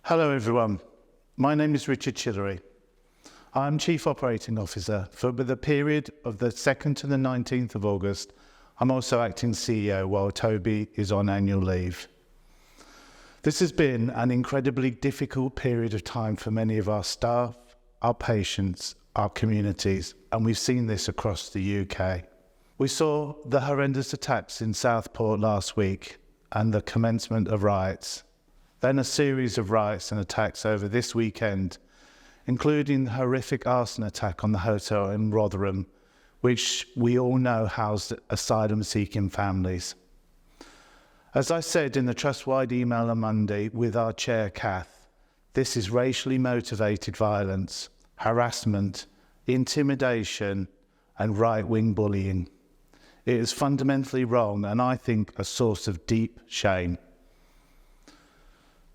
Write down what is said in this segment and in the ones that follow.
Hello everyone, my name is Richard Chillery. I'm Chief Operating Officer for the period of the 2nd to the 19th of August. I'm also acting CEO while Toby is on annual leave. This has been an incredibly difficult period of time for many of our staff, our patients, our communities, and we've seen this across the UK. We saw the horrendous attacks in Southport last week and the commencement of riots. Then a series of riots and attacks over this weekend, including the horrific arson attack on the hotel in Rotherham, which we all know housed asylum-seeking families. As I said in the Trust-wide email on Monday with our chair, Kath, this is racially motivated violence, harassment, intimidation, and right-wing bullying. It is fundamentally wrong and I think a source of deep shame.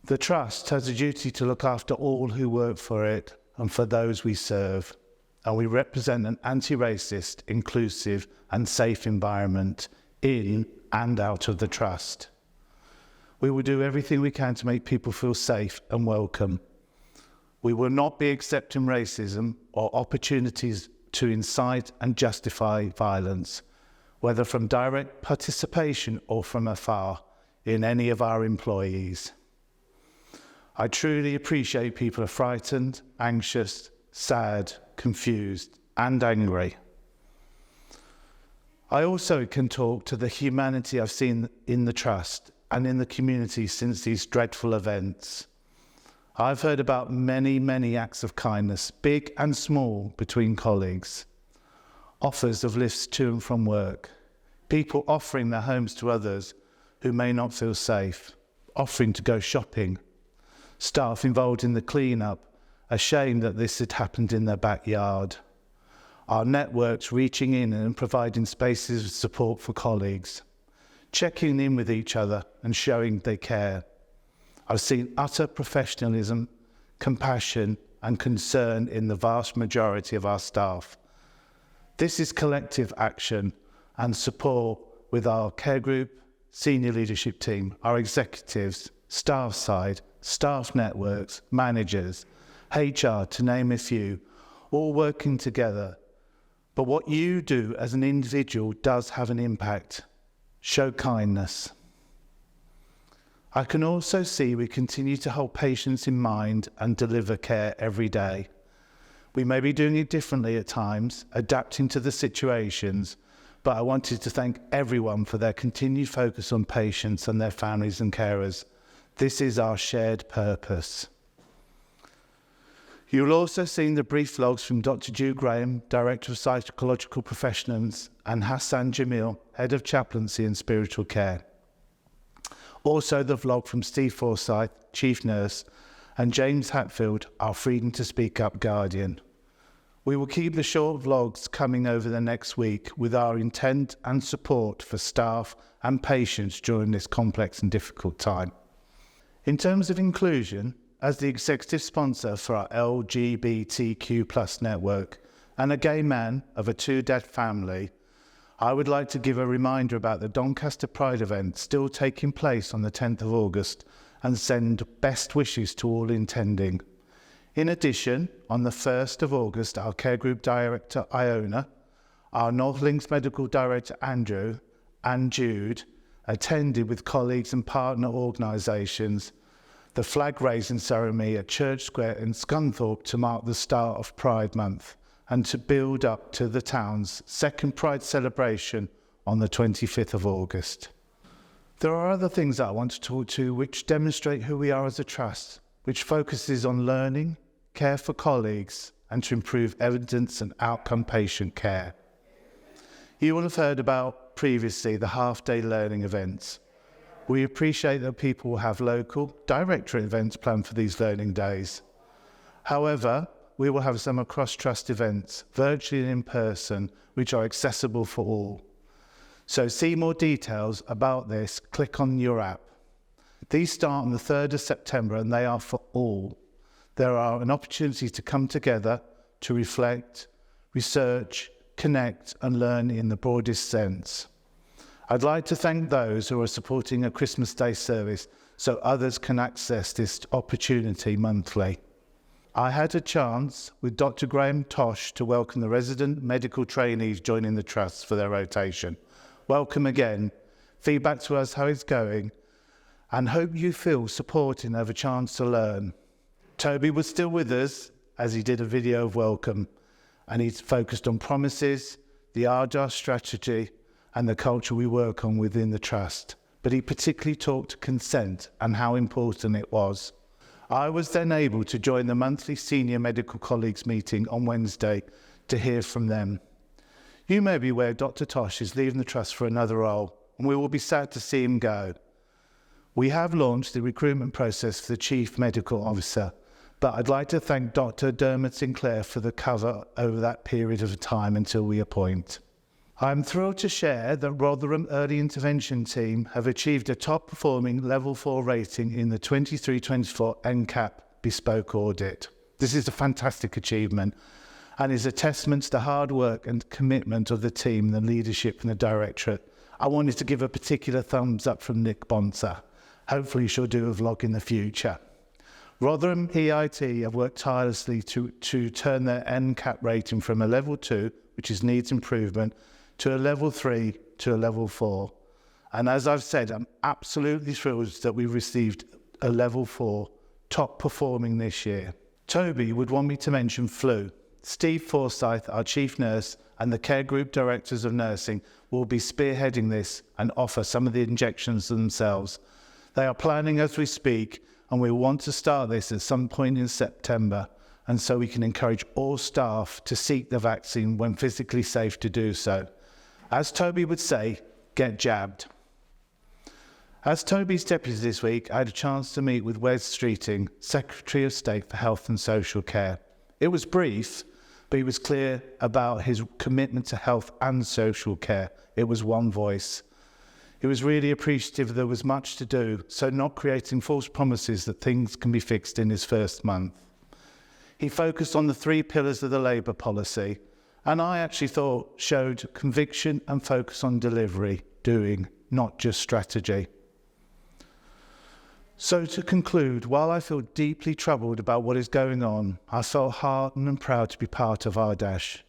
The Trust has a duty to look after all who work for it and for those we serve, and we represent an anti-racist, inclusive and safe environment in and out of the Trust. We will do everything we can to make people feel safe and welcome. We will not be accepting racism or opportunities to incite and justify violence, whether from direct participation or from afar, in any of our employees. I truly appreciate people are frightened, anxious, sad, confused, and angry. I also can talk to the humanity I've seen in the Trust and in the community since these dreadful events. I've heard about many, many acts of kindness, big and small, between colleagues. Offers of lifts to and from work. People offering their homes to others who may not feel safe. Offering to go shopping. Staff involved in the clean-up, ashamed that this had happened in their backyard. Our networks reaching in and providing spaces of support for colleagues. Checking in with each other and showing they care. I've seen utter professionalism, compassion and concern in the vast majority of our staff. This is collective action and support with our care group, senior leadership team, our executives, staff side, staff networks, managers, HR, to name a few, all working together. But what you do as an individual does have an impact. Show kindness. I can also see we continue to hold patients in mind and deliver care every day. We may be doing it differently at times, adapting to the situations, but I wanted to thank everyone for their continued focus on patients and their families and carers. This is our shared purpose. You'll also see the brief vlogs from Dr. Jude Graham, Director of Psychological Professionals, and Hassan Jamil, Head of Chaplaincy and Spiritual Care. Also the vlog from Steve Forsyth, Chief Nurse, and James Hatfield, our Freedom to Speak Up Guardian. We will keep the short vlogs coming over the next week with our intent and support for staff and patients during this complex and difficult time. In terms of inclusion, as the executive sponsor for our LGBTQ+ network and a gay man of a two-dad family, I would like to give a reminder about the Doncaster Pride event still taking place on the 10th of August and send best wishes to all intending. In addition, on the 1st of August, our care group director Iona, our North Links medical director Andrew and Jude attended with colleagues and partner organisations the flag-raising ceremony at Church Square in Scunthorpe to mark the start of Pride Month and to build up to the town's second Pride celebration on the 25th of August. There are other things that I want to talk to which demonstrate who we are as a trust, which focuses on learning, care for colleagues and to improve evidence and outcome patient care. You will have heard about previously the half-day learning events. We appreciate that people will have local, directorate events planned for these learning days. However, we will have some across-trust events, virtually and in person, which are accessible for all. So see more details about this, click on your app. These start on the 3rd of September and they are for all. There are an opportunity to come together, to reflect, research, connect and learn in the broadest sense. I'd like to thank those who are supporting a Christmas Day service so others can access this opportunity monthly. I had a chance with Dr. Graham Tosh to welcome the resident medical trainees joining the Trust for their rotation. Welcome again. Feedback to us how it's going, and hope you feel supported and have a chance to learn. Toby was still with us as he did a video of welcome, and he's focused on promises, the RDaSH strategy, and the culture we work on within the Trust. But he particularly talked consent and how important it was. I was then able to join the monthly senior medical colleagues meeting on Wednesday to hear from them. You may be aware Dr. Tosh is leaving the Trust for another role, and we will be sad to see him go. We have launched the recruitment process for the Chief Medical Officer, but I'd like to thank Dr. Dermot Sinclair for the cover over that period of time until we appoint. I'm thrilled to share that Rotherham Early Intervention Team have achieved a top-performing Level 4 rating in the 23-24 NCAP Bespoke Audit. This is a fantastic achievement and is a testament to the hard work and commitment of the team, the leadership and the directorate. I wanted to give a particular thumbs up from Nick Bonser. Hopefully she'll do a vlog in the future. Rotherham EIT have worked tirelessly to turn their NCAP rating from a Level 2, which is needs improvement, to a Level 3 to a Level 4. And as I've said, I'm absolutely thrilled that we received a Level 4 top performing this year. Toby would want me to mention flu. Steve Forsyth, our chief nurse, and the care group directors of nursing will be spearheading this and offer some of the injections themselves. They are planning as we speak, and we want to start this at some point in September, and so we can encourage all staff to seek the vaccine when physically safe to do so. As Toby would say, get jabbed. As Toby's deputy this week, I had a chance to meet with Wes Streeting, Secretary of State for Health and Social Care. It was brief, but he was clear about his commitment to health and social care. It was one voice. He was really appreciative there was much to do, so not creating false promises that things can be fixed in his first month. He focused on the 3 pillars of the Labour policy, and I actually thought showed conviction and focus on delivery, doing, not just strategy. So to conclude, while I feel deeply troubled about what is going on, I felt heartened and proud to be part of RDaSH.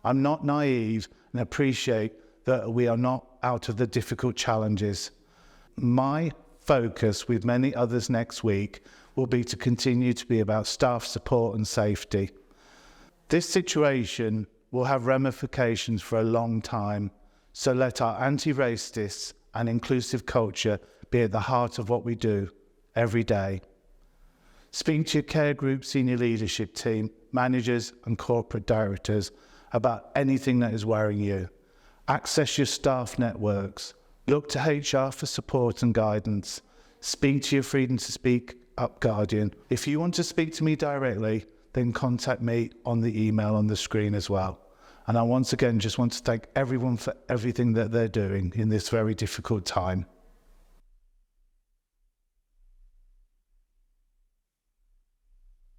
I'm not naive and appreciate that we are not out of the difficult challenges. My focus, with many others next week, will be to continue to be about staff support and safety. This situation will have ramifications for a long time, so let our anti-racist and inclusive culture be at the heart of what we do every day. Speak to your care group, senior leadership team, managers and corporate directors about anything that is worrying you. Access your staff networks. Look to HR for support and guidance. Speak to your Freedom to Speak Up Guardian. If you want to speak to me directly, then contact me on the email on the screen as well. And I once again just want to thank everyone for everything that they're doing in this very difficult time.